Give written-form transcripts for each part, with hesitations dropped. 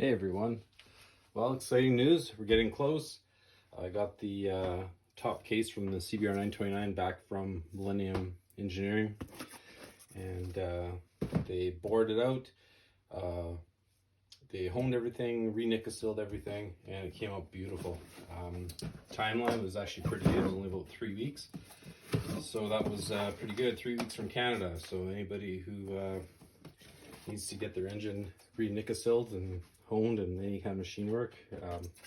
Hey everyone. Well, exciting news. We're getting close. I got the top case from the CBR929 back from Millennium Engineering, and they bored it out. They honed everything, re-nickel-sealed everything, and it came out beautiful. Timeline was actually pretty good. It was only about 3 weeks. So that was pretty good. 3 weeks from Canada. So anybody who needs to get their engine re-nickel-sealed and honed and any kind of machine work,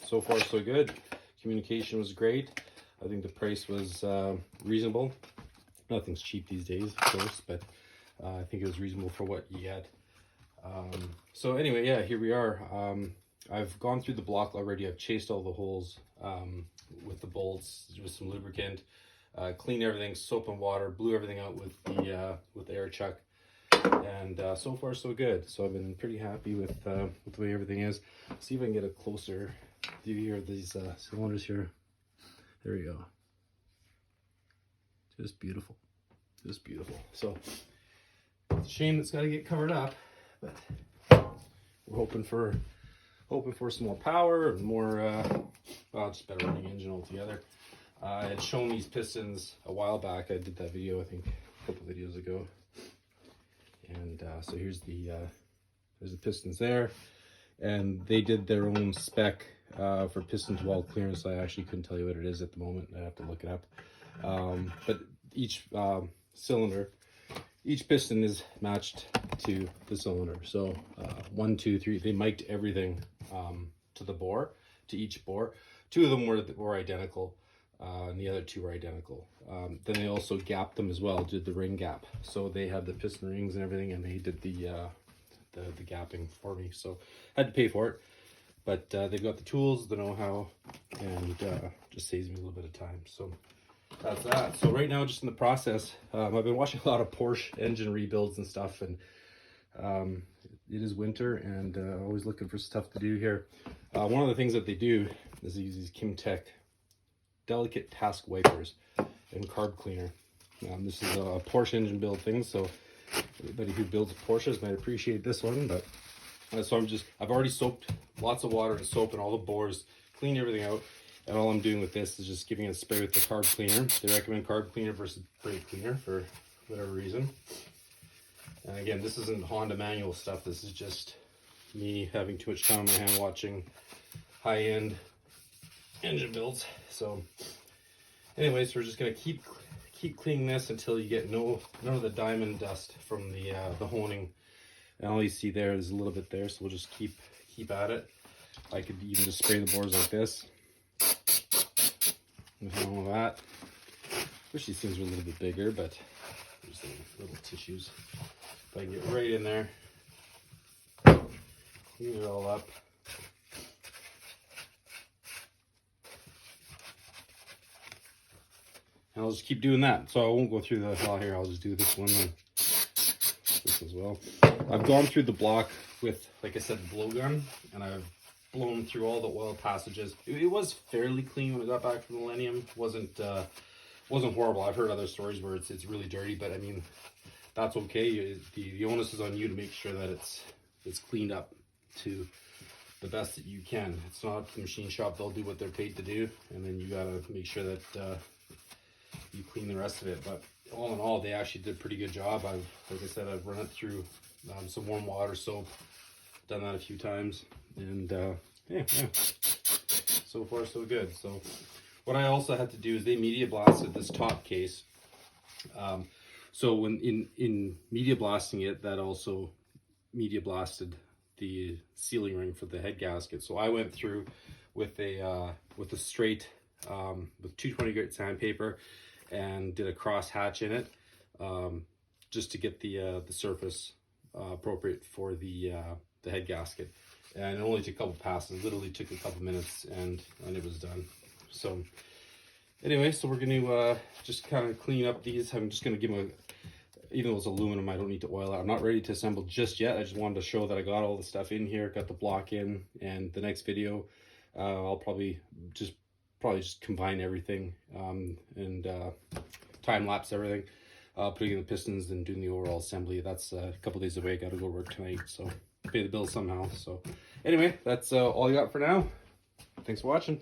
so far so good. Communication was great. I think the price was reasonable. Nothing's cheap these days, of course, but I think it was reasonable for what you get. So anyway, yeah, here we are. I've gone through the block already. I've chased all the holes with the bolts with some lubricant, cleaned everything, soap and water, blew everything out with the air chuck. And so far so good. So I've been pretty happy with the way everything is. See if I can get a closer view here of these cylinders here. There we go. Just beautiful, just beautiful. So it's a shame it's got to get covered up, but we're hoping for some more power and more well, just better running engine altogether. I had shown these pistons a while back. I did that video I think a couple videos ago. And so here's the pistons there, and they did their own spec for piston to wall clearance. I actually couldn't tell you what it is at the moment. I have to look it up. But each cylinder, each piston is matched to the cylinder. So 1, 2, 3. They mic'd everything to the bore, to each bore. 2 of them were identical. And the other 2 were identical. Then they also gapped them as well, did the ring gap. So they had the piston rings and everything, and they did the gapping for me. So I had to pay for it, but they've got the tools, the know-how, and just saves me a little bit of time. So that's that. So right now, just in the process, I've been watching a lot of Porsche engine rebuilds and stuff, and it is winter, and always looking for stuff to do here. One of the things that they do is they use these Kimtech delicate task wipers and carb cleaner. This is a Porsche engine build thing, so anybody who builds Porsches might appreciate this one. But so I've already soaked lots of water and soap in all the bores, cleaned everything out, and all I'm doing with this is just giving it a spray with the carb cleaner. They recommend carb cleaner versus brake cleaner for whatever reason. And again, this isn't Honda manual stuff. This is just me having too much time on my hand watching high-end engine builds. So anyways, we're just gonna keep cleaning this until you get none of the diamond dust from the honing. And all you see there is a little bit there, so we'll just keep at it. I could even just spray the bores like this with all of that. Wish these things were a little bit bigger, but there's the little tissues. If I can get right in there, clean it all up. And I'll just keep doing that. So I won't go through the file here. I'll just do this one and this as well. I've gone through the block with, like I said, the blowgun, and I've blown through all the oil passages. It was fairly clean when I got back from Millennium. It wasn't horrible. I've heard other stories where it's really dirty, but I mean, that's okay. The onus is on you to make sure that it's cleaned up to the best that you can. It's not up to the machine shop. They'll do what they're paid to do, and then you gotta make sure that you clean the rest of it. But all in all, they actually did a pretty good job. Like I said, I've run it through some warm water soap, done that a few times, and yeah, so far so good. So what I also had to do is they media blasted this top case. So when in media blasting it, that also media blasted the sealing ring for the head gasket. So I went through with a straight with 220 grit sandpaper and did a cross hatch in it, just to get the surface appropriate for the head gasket. And it only took a couple passes. Literally took a couple minutes, and it was done. So anyway, so we're going to just kind of clean up these. I'm just going to give them even though it's aluminum, I don't need to oil it. I'm not ready to assemble just yet. I just wanted to show that I got all the stuff in here, got the block in, and the next video I'll probably just combine everything and time lapse everything, putting in the pistons and doing the overall assembly. That's a couple days away. Got to go to work tonight, so pay the bill somehow. So anyway, that's all I got for now. Thanks for watching.